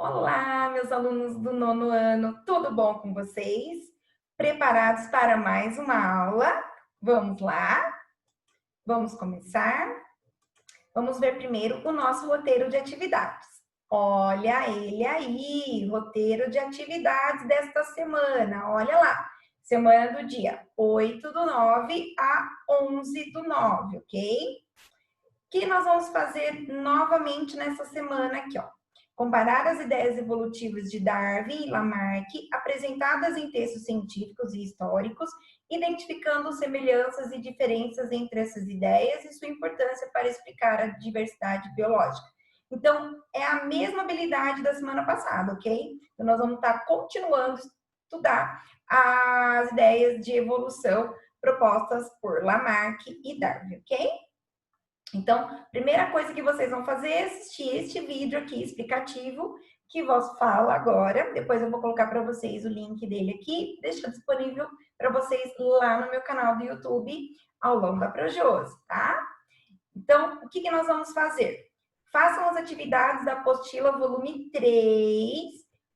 Olá, meus alunos do nono ano, tudo bom com vocês? Preparados para mais uma aula? Vamos lá? Vamos começar? Vamos ver primeiro o nosso roteiro de atividades. Olha ele aí, roteiro de atividades desta semana. Olha lá, semana do dia 8/9 a 11/9, ok? O que nós vamos fazer novamente nessa semana aqui, ó? Comparar as ideias evolutivas de Darwin e Lamarck, apresentadas em textos científicos e históricos, identificando semelhanças e diferenças entre essas ideias e sua importância para explicar a diversidade biológica. Então, é a mesma habilidade da semana passada, ok? Então, nós vamos estar continuando a estudar as ideias de evolução propostas por Lamarck e Darwin, ok? Então, primeira coisa que vocês vão fazer é assistir este vídeo aqui explicativo que vos fala agora. Depois eu vou colocar para vocês o link dele aqui, deixar disponível para vocês lá no meu canal do YouTube, Aulão da Projoso, tá? Então, o que nós vamos fazer? Façam as atividades da apostila volume 3,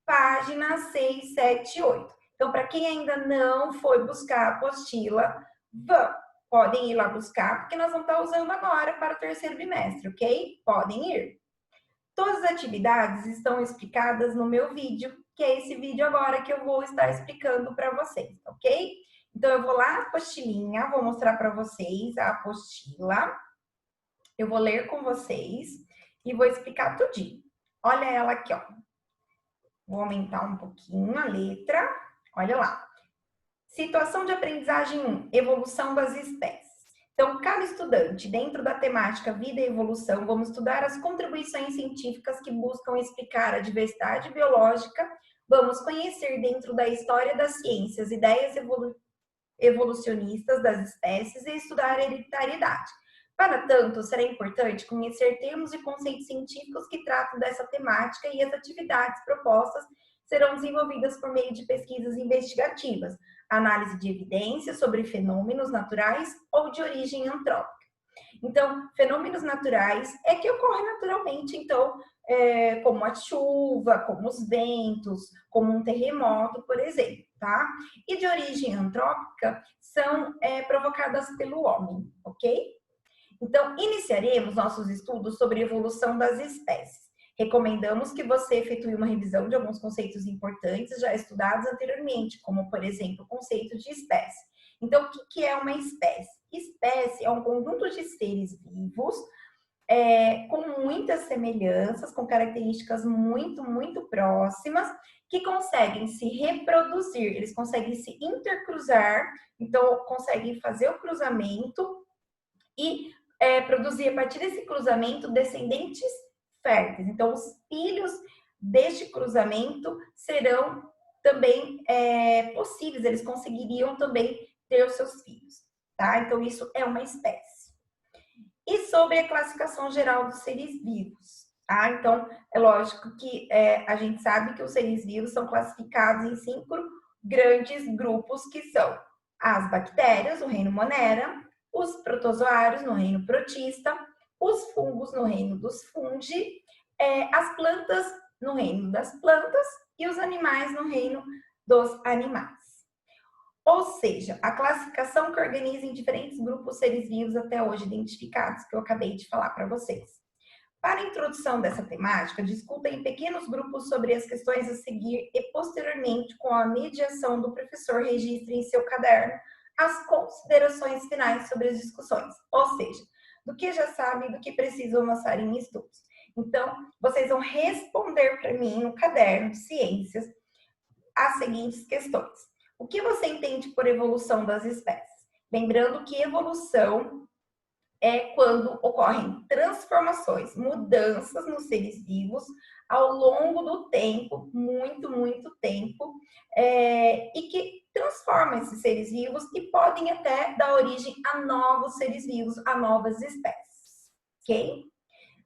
páginas 6, 7 e 8. Então, para quem ainda não foi buscar a apostila, podem ir lá buscar, porque nós vamos estar usando agora para o terceiro bimestre, ok? Podem ir. Todas as atividades estão explicadas no meu vídeo, que é esse vídeo agora que eu vou estar explicando para vocês, ok? Então, eu vou lá na apostilinha, vou mostrar para vocês a apostila. Eu vou ler com vocês e vou explicar tudinho. Olha ela aqui, ó. Vou aumentar um pouquinho a letra. Olha lá. Situação de aprendizagem 1, evolução das espécies. Então, cada estudante, dentro da temática vida e evolução, vamos estudar as contribuições científicas que buscam explicar a diversidade biológica, vamos conhecer dentro da história das ciências ideias evolucionistas das espécies e estudar a hereditariedade. Para tanto, será importante conhecer termos e conceitos científicos que tratam dessa temática e as atividades propostas serão desenvolvidas por meio de pesquisas investigativas, análise de evidências sobre fenômenos naturais ou de origem antrópica. Então, fenômenos naturais é que ocorrem naturalmente, então, como a chuva, como os ventos, como um terremoto, por exemplo, tá? E de origem antrópica são provocadas pelo homem, ok? Então, iniciaremos nossos estudos sobre evolução das espécies. Recomendamos que você efetue uma revisão de alguns conceitos importantes já estudados anteriormente, como, por exemplo, o conceito de espécie. Então, o que é uma espécie? Espécie é um conjunto de seres vivos com muitas semelhanças, com características muito próximas, que conseguem se reproduzir, eles conseguem se intercruzar, então conseguem fazer o cruzamento e produzir a partir desse cruzamento descendentes férteis. Então, os filhos deste cruzamento serão também possíveis, eles conseguiriam também ter os seus filhos, tá? Então, isso é uma espécie. E sobre a classificação geral dos seres vivos, tá? Então, é lógico que a gente sabe que os seres vivos são classificados em 5 grandes grupos, que são as bactérias, o reino Monera, os protozoários no reino protista, os fungos no reino dos fungi, as plantas no reino das plantas e os animais no reino dos animais. Ou seja, a classificação que organiza em diferentes grupos seres vivos até hoje identificados, que eu acabei de falar para vocês. Para a introdução dessa temática, discuta em pequenos grupos sobre as questões a seguir e, posteriormente, com a mediação do professor, registre em seu caderno as considerações finais sobre as discussões, ou seja, do que já sabem, do que precisam avançar em estudos. Então, vocês vão responder para mim no caderno de ciências as seguintes questões. O que você entende por evolução das espécies? Lembrando que evolução é quando ocorrem transformações, mudanças nos seres vivos ao longo do tempo, muito tempo, e que transformam esses seres vivos e podem até dar origem a novos seres vivos, a novas espécies, ok?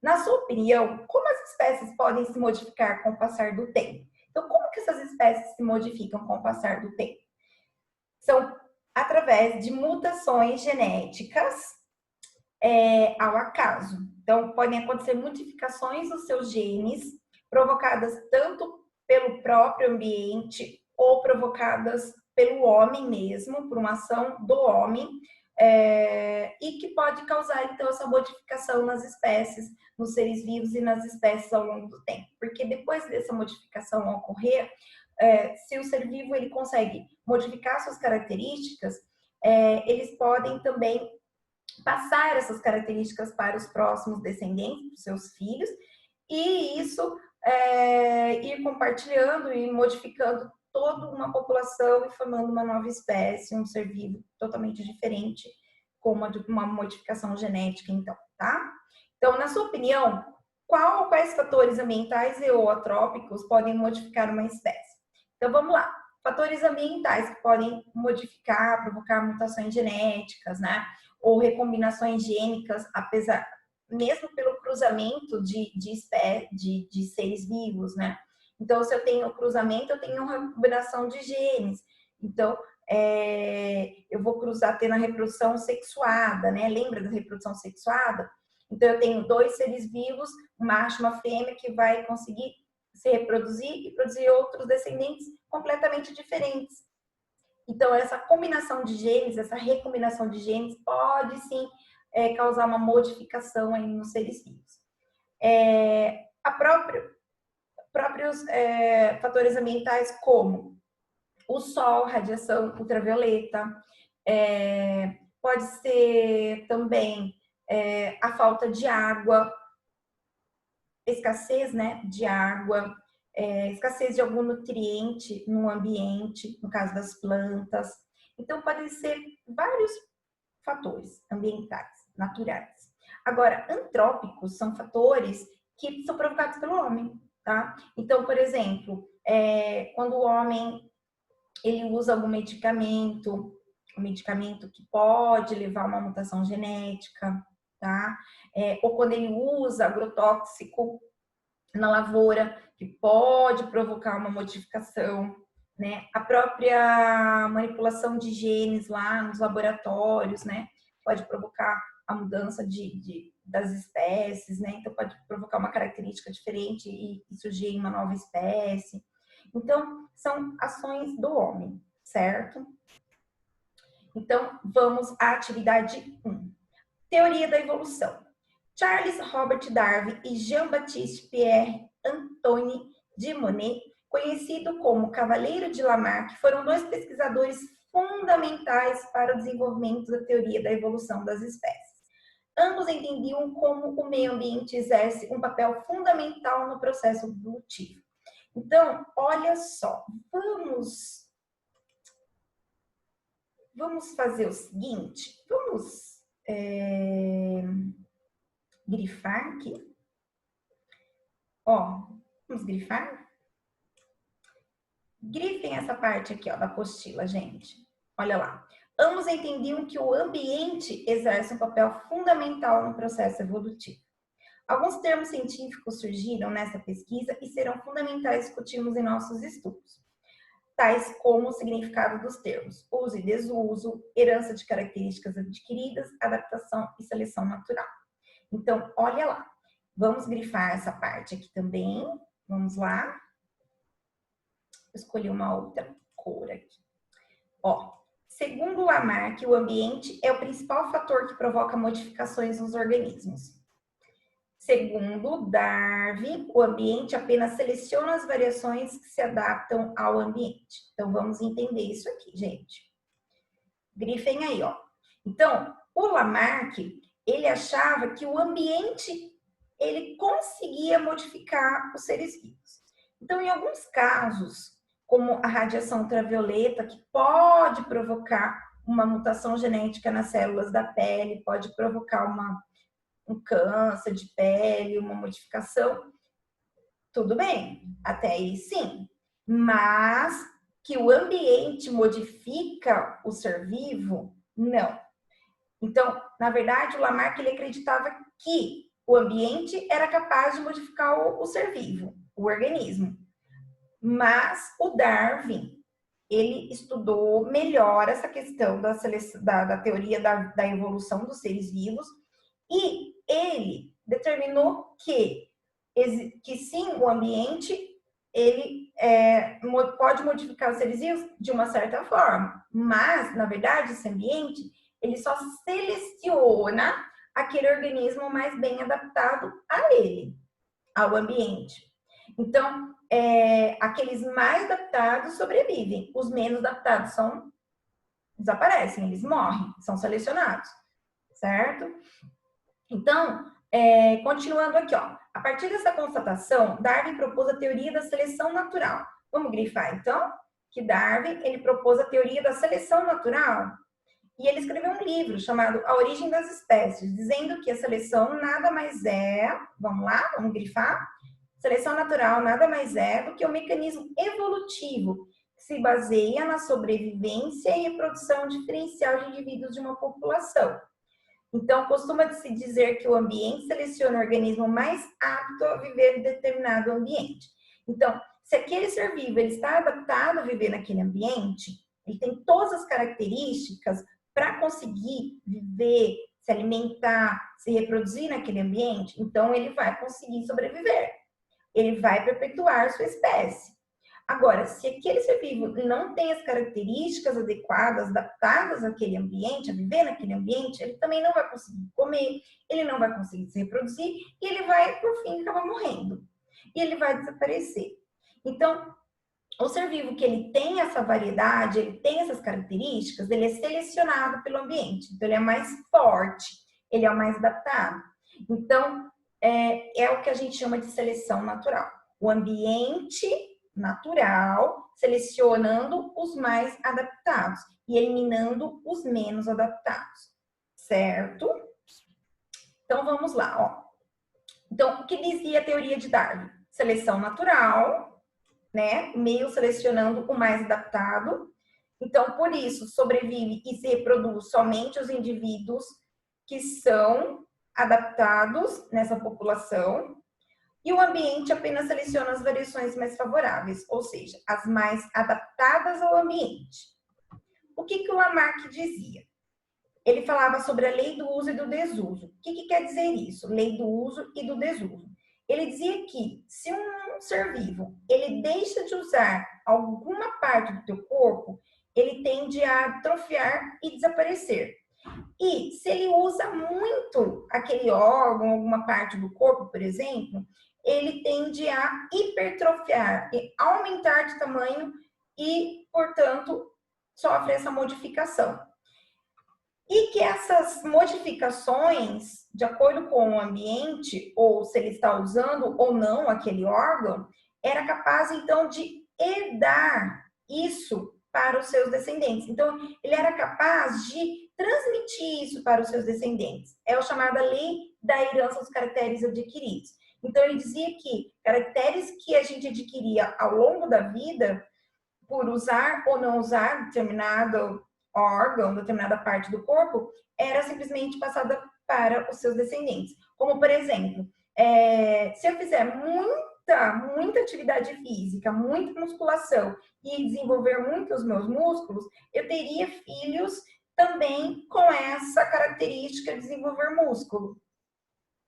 Na sua opinião, como as espécies podem se modificar com o passar do tempo? Então, como que essas espécies se modificam com o passar do tempo? São através de mutações genéticas ao acaso. Então, podem acontecer modificações nos seus genes provocadas tanto pelo próprio ambiente ou provocadas pelo homem mesmo, por uma ação do homem, e que pode causar, então, essa modificação nas espécies, nos seres vivos e nas espécies ao longo do tempo. Porque depois dessa modificação ocorrer, se o ser vivo ele consegue modificar suas características, eles podem também passar essas características para os próximos descendentes, para os seus filhos, e isso ir compartilhando e modificando toda uma população e formando uma nova espécie, um ser vivo totalmente diferente, com uma modificação genética, então, tá? Então, na sua opinião, quais fatores ambientais e ou atrópicos podem modificar uma espécie? Então, vamos lá. Fatores ambientais que podem modificar, provocar mutações genéticas, né? Ou recombinações gênicas, mesmo pelo cruzamento de seres vivos, né? Então, se eu tenho cruzamento, eu tenho uma recombinação de genes. Então, eu vou cruzar tendo a reprodução sexuada, né? Lembra da reprodução sexuada? Então, eu tenho 2 seres vivos, um macho e uma fêmea, que vai conseguir se reproduzir e produzir outros descendentes completamente diferentes. Então, essa combinação de genes, essa recombinação de genes pode sim causar uma modificação aí nos seres vivos. Próprios fatores ambientais como o sol, radiação ultravioleta, pode ser também a falta de água, escassez, né, de água, escassez de algum nutriente no ambiente, no caso das plantas. Então, podem ser vários fatores ambientais, naturais. Agora, antrópicos são fatores que são provocados pelo homem, tá? Então, por exemplo, quando o homem ele usa algum medicamento, um medicamento que pode levar a uma mutação genética, tá? Ou quando ele usa agrotóxico na lavoura, que pode provocar uma modificação, né? A própria manipulação de genes lá nos laboratórios, né? Pode provocar a mudança das espécies, né? Então, pode provocar uma característica diferente e surgir uma nova espécie. Então, são ações do homem, certo? Então, vamos à atividade 1. Teoria da evolução. Charles Robert Darwin e Jean-Baptiste Pierre-Antoine de Monnet, conhecido como Cavaleiro de Lamarck, foram 2 pesquisadores fundamentais para o desenvolvimento da teoria da evolução das espécies. Ambos entendiam como o meio ambiente exerce um papel fundamental no processo evolutivo. Então, olha só, vamos fazer o seguinte, vamos grifar aqui. Ó, vamos grifar? Grifem essa parte aqui, ó, da apostila, gente. Olha lá. Ambos entendiam que o ambiente exerce um papel fundamental no processo evolutivo. Alguns termos científicos surgiram nessa pesquisa e serão fundamentais discutirmos em nossos estudos, tais como o significado dos termos uso e desuso, herança de características adquiridas, adaptação e seleção natural. Então, olha lá. Vamos grifar essa parte aqui também. Vamos lá. Escolhi uma outra cor aqui. Ó, segundo Lamarck, o ambiente é o principal fator que provoca modificações nos organismos. Segundo Darwin, o ambiente apenas seleciona as variações que se adaptam ao ambiente. Então, vamos entender isso aqui, gente. Grifem aí, ó. Então, o Lamarck, ele achava que o ambiente, ele conseguia modificar os seres vivos. Então, em alguns casos, como a radiação ultravioleta, que pode provocar uma mutação genética nas células da pele, pode provocar um câncer de pele, uma modificação, tudo bem, até aí sim. Mas que o ambiente modifica o ser vivo, não. Então, na verdade, o Lamarck ele acreditava que o ambiente era capaz de modificar o ser vivo, o organismo. Mas o Darwin, ele estudou melhor essa questão da teoria da evolução dos seres vivos e ele determinou que que sim, o ambiente, ele pode modificar os seres vivos de uma certa forma, mas, na verdade, esse ambiente, ele só seleciona aquele organismo mais bem adaptado a ele, ao ambiente. Então, aqueles mais adaptados sobrevivem, os menos adaptados desaparecem, eles morrem, são selecionados, certo? Então, continuando aqui, ó. A partir dessa constatação, Darwin propôs a teoria da seleção natural. Vamos grifar, então? Que Darwin, ele propôs a teoria da seleção natural e ele escreveu um livro chamado A Origem das Espécies, dizendo que a seleção nada mais é, vamos lá, vamos grifar? Seleção natural nada mais é do que um mecanismo evolutivo que se baseia na sobrevivência e reprodução diferencial de indivíduos de uma população. Então, costuma-se dizer que o ambiente seleciona o organismo mais apto a viver em determinado ambiente. Então, se aquele ser vivo ele está adaptado a viver naquele ambiente, ele tem todas as características para conseguir viver, se alimentar, se reproduzir naquele ambiente, então ele vai conseguir sobreviver. Ele vai perpetuar sua espécie. Agora, se aquele ser vivo não tem as características adequadas, adaptadas àquele ambiente, a viver naquele ambiente, ele também não vai conseguir comer, ele não vai conseguir se reproduzir e ele vai, por fim, acabar morrendo. E ele vai desaparecer. Então, o ser vivo que ele tem essa variedade, ele tem essas características, ele é selecionado pelo ambiente. Então, ele é mais forte, ele é o mais adaptado. Então, é o que a gente chama de seleção natural. O ambiente natural, selecionando os mais adaptados e eliminando os menos adaptados, certo? Então, vamos lá, ó. Então, o que dizia a teoria de Darwin? Seleção natural, né? Meio selecionando o mais adaptado. Então, por isso, sobrevive e se reproduz somente os indivíduos que são adaptados nessa população. E o ambiente apenas seleciona as variações mais favoráveis, ou seja, as mais adaptadas ao ambiente. O que o Lamarck dizia? Ele falava sobre a lei do uso e do desuso. O que quer dizer isso? Lei do uso e do desuso. Ele dizia que se um ser vivo, ele deixa de usar alguma parte do teu corpo, ele tende a atrofiar e desaparecer. E se ele usa muito aquele órgão, alguma parte do corpo, por exemplo, ele tende a hipertrofiar e aumentar de tamanho e, portanto, sofre essa modificação. E que essas modificações, de acordo com o ambiente, ou se ele está usando ou não aquele órgão, era capaz, então, de herdar isso para os seus descendentes. Então, ele era capaz de transmitir isso para os seus descendentes. É a chamada lei da herança dos caracteres adquiridos. Então, ele dizia que caracteres que a gente adquiria ao longo da vida, por usar ou não usar determinado órgão, determinada parte do corpo, era simplesmente passada para os seus descendentes. Como, por exemplo, se eu fizer muita atividade física, muita musculação e desenvolver muito os meus músculos, eu teria filhos também com essa característica de desenvolver músculo.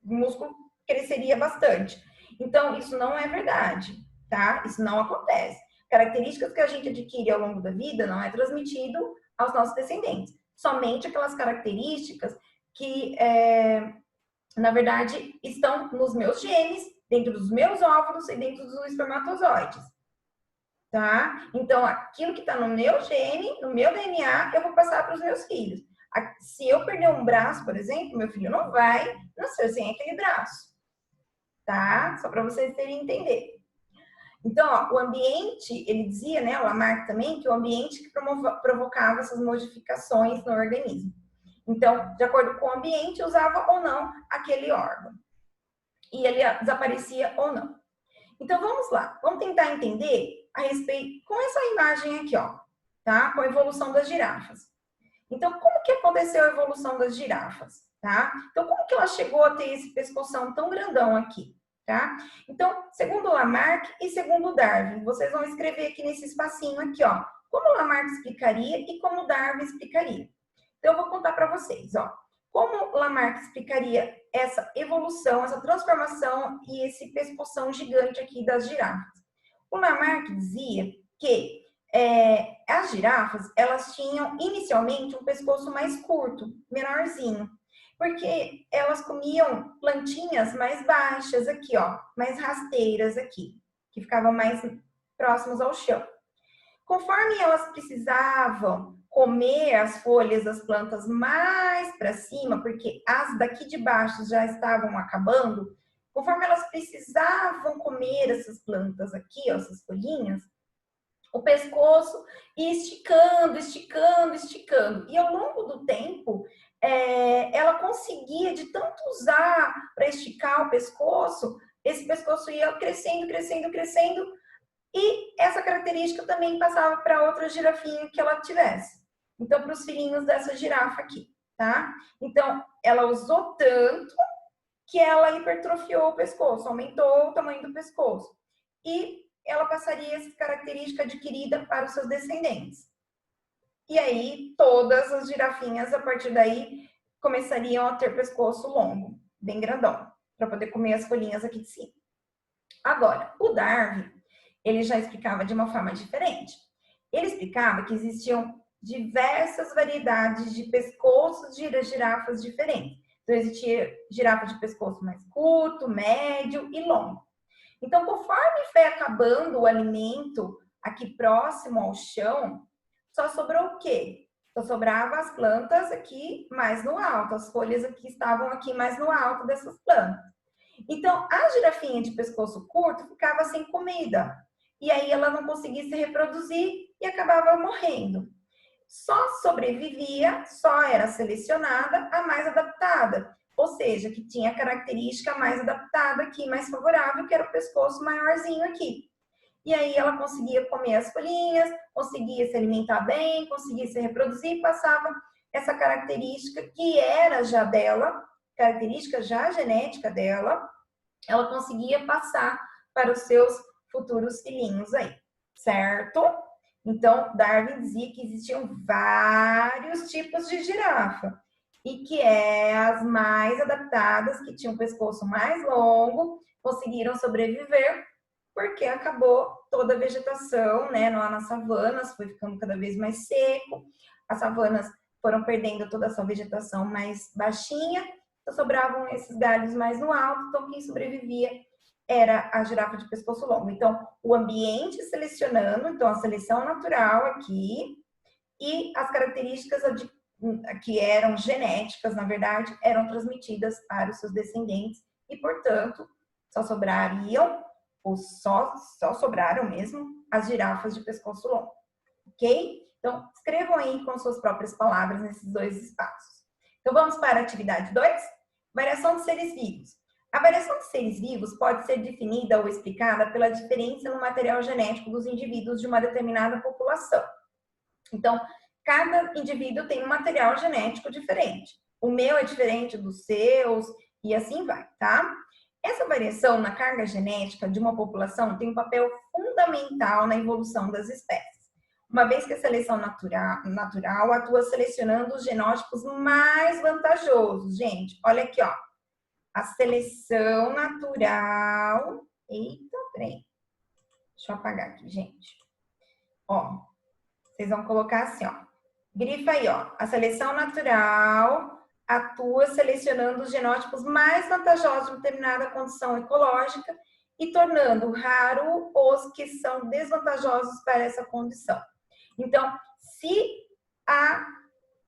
O músculo cresceria bastante. Então, isso não é verdade, tá? Isso não acontece. Características que a gente adquire ao longo da vida não é transmitido aos nossos descendentes. Somente aquelas características que, na verdade, estão nos meus genes, dentro dos meus óvulos e dentro dos espermatozoides. Tá? Então, aquilo que está no meu gene, no meu DNA, eu vou passar para os meus filhos. Se eu perder um braço, por exemplo, meu filho não vai nascer sem aquele braço. Tá? Só para vocês terem entender. Então, ó, o ambiente, ele dizia, né, o Lamarck também, que o ambiente que provocava essas modificações no organismo. Então, de acordo com o ambiente, usava ou não aquele órgão. E ele desaparecia ou não. Então, vamos lá. Vamos tentar entender a respeito com essa imagem aqui, ó, tá? Com a evolução das girafas. Então, como que aconteceu a evolução das girafas, tá? Então, como que ela chegou a ter esse pescoção tão grandão aqui, tá? Então, segundo Lamarck e segundo Darwin, vocês vão escrever aqui nesse espacinho aqui, ó, como Lamarck explicaria e como Darwin explicaria. Então, eu vou contar para vocês, ó. Como Lamarck explicaria essa evolução, essa transformação e esse pescoção gigante aqui das girafas? O Lamarck dizia que as girafas, elas tinham inicialmente um pescoço mais curto, menorzinho, porque elas comiam plantinhas mais baixas aqui, ó, mais rasteiras aqui, que ficavam mais próximos ao chão. Conforme elas precisavam comer as folhas das plantas mais para cima, porque as daqui de baixo já estavam acabando, conforme elas precisavam comer essas plantas aqui, ó, essas folhinhas, o pescoço ia esticando, esticando, esticando. E ao longo do tempo, ela conseguia, de tanto usar para esticar o pescoço, esse pescoço ia crescendo, crescendo, crescendo, e essa característica também passava para outra girafinha que ela tivesse. Então, para os filhinhos dessa girafa aqui, tá? Então, ela usou tanto que ela hipertrofiou o pescoço, aumentou o tamanho do pescoço. E ela passaria essa característica adquirida para os seus descendentes. E aí, todas as girafinhas, a partir daí, começariam a ter pescoço longo, bem grandão, para poder comer as folhinhas aqui de cima. Agora, o Darwin, ele já explicava de uma forma diferente. Ele explicava que existiam diversas variedades de pescoços de girafas diferentes. Então, existia girafa de pescoço mais curto, médio e longo. Então, conforme foi acabando o alimento aqui próximo ao chão, só sobrou o quê? Só sobrava as plantas aqui mais no alto, as folhas aqui estavam aqui mais no alto dessas plantas. Então, a girafinha de pescoço curto ficava sem comida. E aí ela não conseguia se reproduzir e acabava morrendo. Só sobrevivia, só era selecionada a mais adaptada. Ou seja, que tinha a característica mais adaptada aqui, mais favorável, que era o pescoço maiorzinho aqui. E aí ela conseguia comer as folhinhas, conseguia se alimentar bem, conseguia se reproduzir e passava essa característica que era já dela, característica já genética dela, ela conseguia passar para os seus futuros filhinhos aí, certo? Então, Darwin dizia que existiam vários tipos de girafa e que as mais adaptadas, que tinham um pescoço mais longo, conseguiram sobreviver porque acabou toda a vegetação, né, nas savanas, foi ficando cada vez mais seco, as savanas foram perdendo toda a sua vegetação mais baixinha, só sobravam esses galhos mais no alto, então quem sobrevivia era a girafa de pescoço longo. Então, o ambiente selecionando, então a seleção natural aqui, e as características que eram genéticas, na verdade, eram transmitidas para os seus descendentes e, portanto, só sobrariam, ou só sobraram mesmo, as girafas de pescoço longo, ok? Então, escrevam aí com suas próprias palavras nesses dois espaços. Então, vamos para a atividade 2, variação de seres vivos. A variação de seres vivos pode ser definida ou explicada pela diferença no material genético dos indivíduos de uma determinada população. Então, cada indivíduo tem um material genético diferente. O meu é diferente dos seus e assim vai, tá? Essa variação na carga genética de uma população tem um papel fundamental na evolução das espécies, uma vez que a seleção natural atua selecionando os genótipos mais vantajosos. Gente, olha aqui, ó. A seleção natural... Eita, peraí. Deixa eu apagar aqui, gente. Ó, vocês vão colocar assim, ó. Grifa aí, ó. A seleção natural atua selecionando os genótipos mais vantajosos de determinada condição ecológica e tornando raro os que são desvantajosos para essa condição. Então, se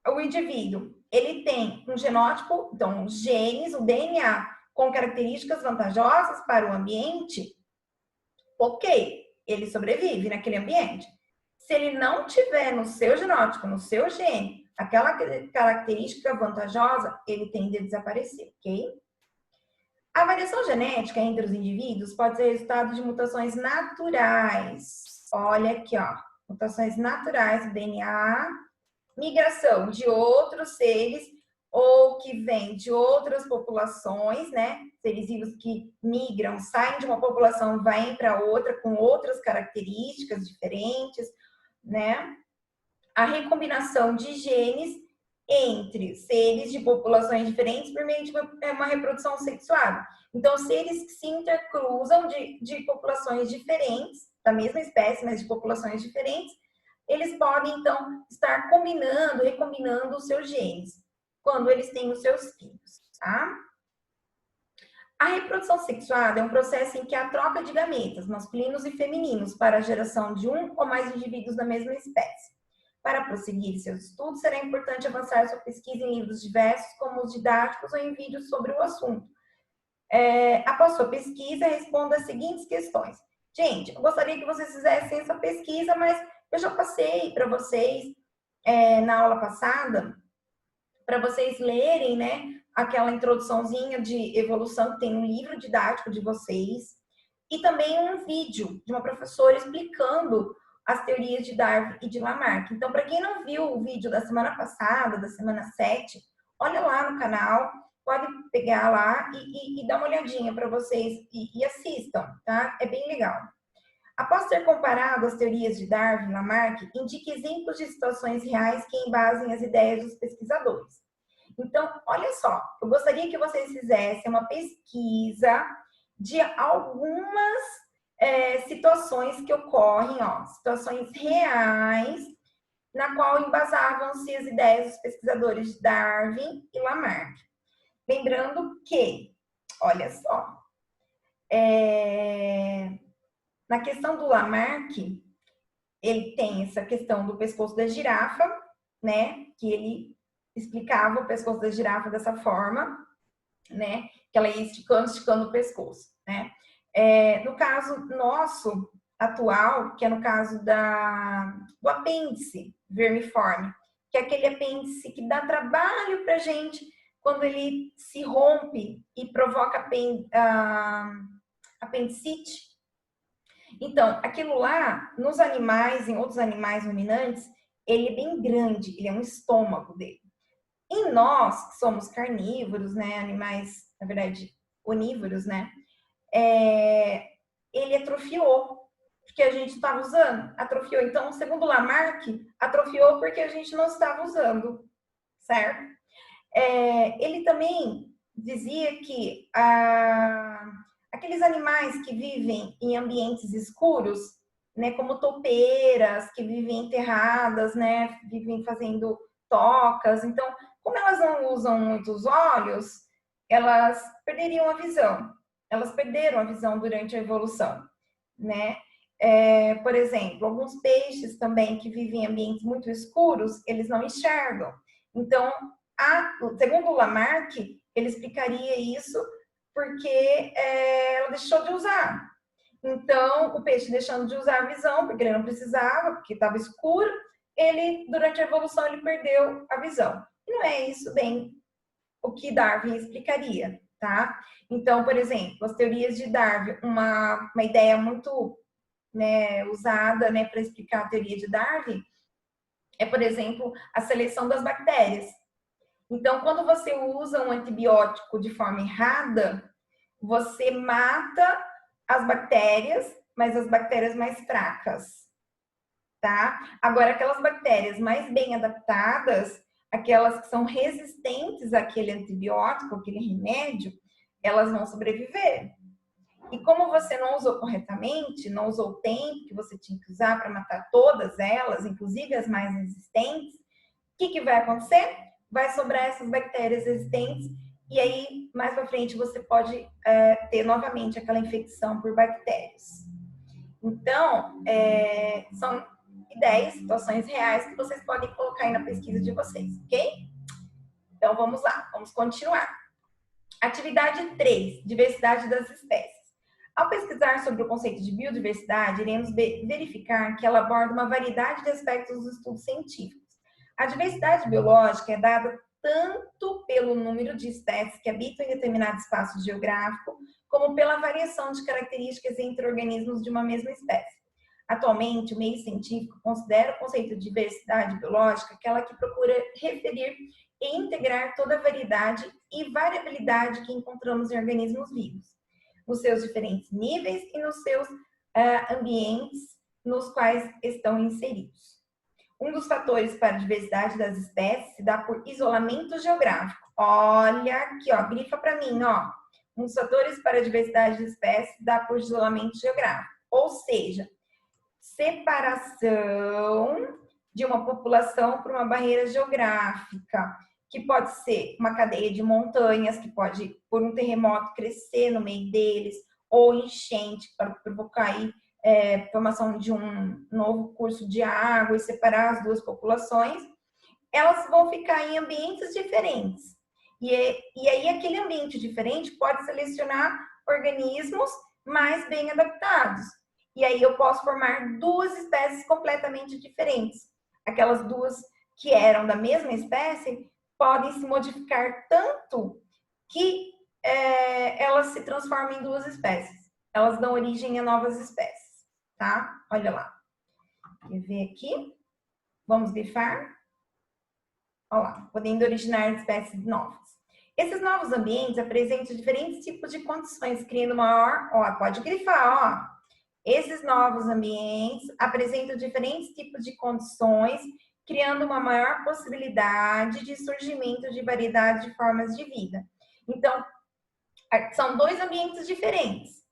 o indivíduo ele tem um genótipo, então os genes, o DNA com características vantajosas para o ambiente, ok, ele sobrevive naquele ambiente. Se ele não tiver no seu genótipo, no seu gene, aquela característica vantajosa, ele tende a desaparecer, ok? A variação genética entre os indivíduos pode ser resultado de mutações naturais. Olha aqui, ó. Mutações naturais do DNA, migração de outros seres ou que vêm de outras populações, né? Seres vivos que migram, saem de uma população, vêm para outra com outras características diferentes, né? A recombinação de genes entre seres de populações diferentes por meio de uma reprodução sexuada. Então, seres que se intercruzam de populações diferentes, da mesma espécie, mas de populações diferentes, eles podem, então, estar combinando, recombinando os seus genes, quando eles têm os seus filhos, tá? A reprodução sexuada é um processo em que há troca de gametas, masculinos e femininos, para a geração de um ou mais indivíduos da mesma espécie. Para prosseguir seus estudos, será importante avançar sua pesquisa em livros diversos, como os didáticos ou em vídeos sobre o assunto. Após sua pesquisa, responda as seguintes questões. Gente, eu gostaria que vocês fizessem essa pesquisa, mas eu já passei para vocês, na aula passada, para vocês lerem, né, aquela introduçãozinha de evolução que tem no livro didático de vocês, e também um vídeo de uma professora explicando as teorias de Darwin e de Lamarck. Então, para quem não viu o vídeo da semana passada, da semana 7, olha lá no canal, pode pegar lá e dar uma olhadinha para vocês e assistam, tá? É bem legal. Após ter comparado as teorias de Darwin e Lamarck, indique exemplos de situações reais que embasem as ideias dos pesquisadores. Então, olha só, eu gostaria que vocês fizessem uma pesquisa de algumas situações que ocorrem, ó, situações reais, na qual embasavam-se as ideias dos pesquisadores de Darwin e Lamarck. Lembrando que, olha só, na questão do Lamarck, ele tem essa questão do pescoço da girafa, né, que ele explicava o pescoço da girafa dessa forma, né, que ela ia esticando o pescoço, né. No caso nosso atual, que é no caso do apêndice vermiforme, que é aquele apêndice que dá trabalho pra gente quando ele se rompe e provoca apendicite. Então, aquilo lá, nos animais, em outros animais ruminantes, ele é bem grande, ele é um estômago dele. Em nós, que somos carnívoros, né, animais, na verdade, onívoros, né, ele atrofiou, porque a gente estava usando, atrofiou. Então, segundo Lamarck, atrofiou porque a gente não estava usando, certo? Ele também dizia que aqueles animais que vivem em ambientes escuros, né, como topeiras, que vivem enterradas, né, vivem fazendo tocas. Então, como elas não usam muitos olhos, elas perderiam a visão. Elas perderam a visão durante a evolução, né? Por exemplo, alguns peixes também que vivem em ambientes muito escuros, eles não enxergam. Então, segundo o Lamarck, ele explicaria isso porque ela deixou de usar. Então, o peixe deixando de usar a visão, porque ele não precisava, porque estava escuro, ele, durante a evolução, ele perdeu a visão. E não é isso bem o que Darwin explicaria, tá? Então, por exemplo, as teorias de Darwin, uma ideia muito, né, usada, né, para explicar a teoria de Darwin é, por exemplo, a seleção das bactérias. Então, quando você usa um antibiótico de forma errada, você mata as bactérias, mas as bactérias mais fracas, tá? Agora, aquelas bactérias mais bem adaptadas, aquelas que são resistentes àquele antibiótico, aquele remédio, elas vão sobreviver. E como você não usou corretamente, não usou o tempo que você tinha que usar para matar todas elas, inclusive as mais resistentes, o que vai acontecer? Vai sobrar essas bactérias resistentes e aí, mais para frente, você pode ter novamente aquela infecção por bactérias. Então, são ideias, situações reais que vocês podem colocar aí na pesquisa de vocês, ok? Então, vamos lá, vamos continuar. Atividade 3, diversidade das espécies. Ao pesquisar sobre o conceito de biodiversidade, iremos verificar que ela aborda uma variedade de aspectos dos estudos científicos. A diversidade biológica é dada tanto pelo número de espécies que habitam em determinado espaço geográfico, como pela variação de características entre organismos de uma mesma espécie. Atualmente, o meio científico considera o conceito de diversidade biológica aquela que procura referir e integrar toda a variedade e variabilidade que encontramos em organismos vivos, nos seus diferentes níveis e nos seus ambientes nos quais estão inseridos. Um dos fatores para a diversidade das espécies se dá por isolamento geográfico. Olha aqui, ó, grifa para mim, ó. Um dos fatores para a diversidade das espécies se dá por isolamento geográfico. Ou seja, separação de uma população por uma barreira geográfica, que pode ser uma cadeia de montanhas, que pode, por um terremoto, crescer no meio deles, ou enchente, para provocar aí, formação de um novo curso de água e separar as duas populações, elas vão ficar em ambientes diferentes. E aí, aquele ambiente diferente pode selecionar organismos mais bem adaptados. E aí, eu posso formar duas espécies completamente diferentes. Aquelas duas que eram da mesma espécie podem se modificar tanto que elas se transformam em duas espécies. Elas dão origem a novas espécies, tá? Olha lá. Quer ver aqui? Vamos grifar? Olha lá, podendo originar espécies novas. Esses novos ambientes apresentam diferentes tipos de condições, criando maior... Ó, pode grifar, ó. Esses novos ambientes apresentam diferentes tipos de condições, criando uma maior possibilidade de surgimento de variedade de formas de vida. Então, são dois ambientes diferentes,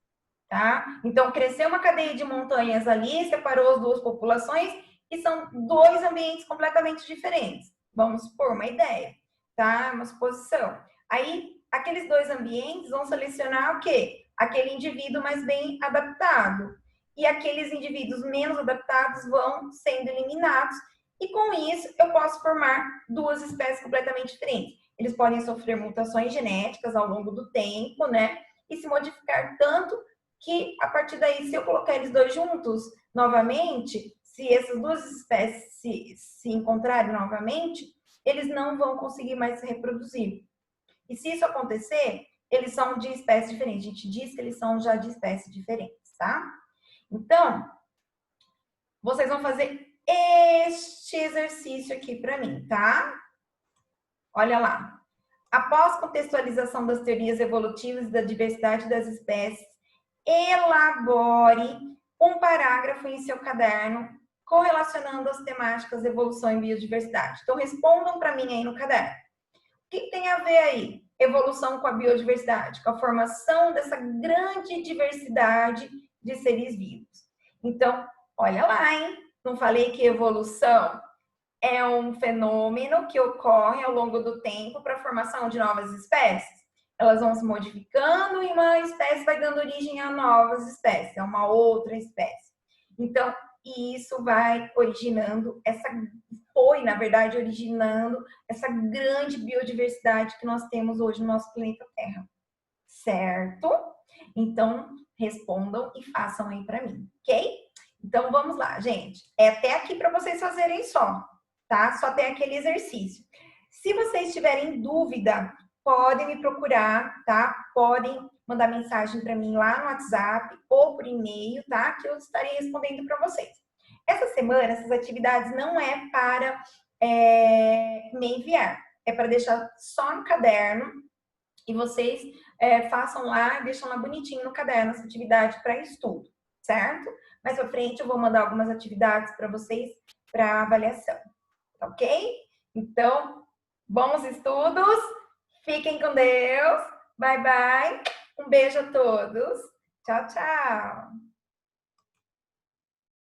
tá? Então, cresceu uma cadeia de montanhas ali, separou as duas populações e são dois ambientes completamente diferentes. Vamos supor uma ideia, tá? Uma suposição. Aí, aqueles dois ambientes vão selecionar o quê? Aquele indivíduo mais bem adaptado. E aqueles indivíduos menos adaptados vão sendo eliminados. E com isso, eu posso formar duas espécies completamente diferentes. Eles podem sofrer mutações genéticas ao longo do tempo, né? E se modificar tanto que, a partir daí, se eu colocar eles dois juntos novamente, se essas duas espécies se encontrarem novamente, eles não vão conseguir mais se reproduzir. E se isso acontecer, eles são de espécies diferentes. A gente diz que eles são já de espécies diferentes, tá? Então, vocês vão fazer este exercício aqui para mim, tá? Olha lá. Após contextualização das teorias evolutivas e da diversidade das espécies, elabore um parágrafo em seu caderno correlacionando as temáticas evolução e biodiversidade. Então, respondam para mim aí no caderno. O que tem a ver aí? Evolução com a biodiversidade, com a formação dessa grande diversidade de seres vivos. Então, olha lá, hein? Não falei que evolução é um fenômeno que ocorre ao longo do tempo para a formação de novas espécies? Elas vão se modificando e uma espécie vai dando origem a novas espécies, a uma outra espécie. Então, isso vai originando na verdade, originando essa grande biodiversidade que nós temos hoje no nosso planeta Terra. Certo? Então, respondam e façam aí para mim, ok? Então, vamos lá, gente. É até aqui para vocês fazerem só, tá? Só tem aquele exercício. Se vocês tiverem dúvida, podem me procurar, tá? Podem mandar mensagem para mim lá no WhatsApp ou por e-mail, tá? Que eu estarei respondendo para vocês. Essa semana, essas atividades não é para me enviar, é para deixar só no caderno e vocês façam lá, deixam lá bonitinho no caderno essa atividade para estudo, certo? Mais pra frente eu vou mandar algumas atividades para vocês para avaliação, tá ok? Então, bons estudos, fiquem com Deus, bye bye, um beijo a todos, tchau, tchau!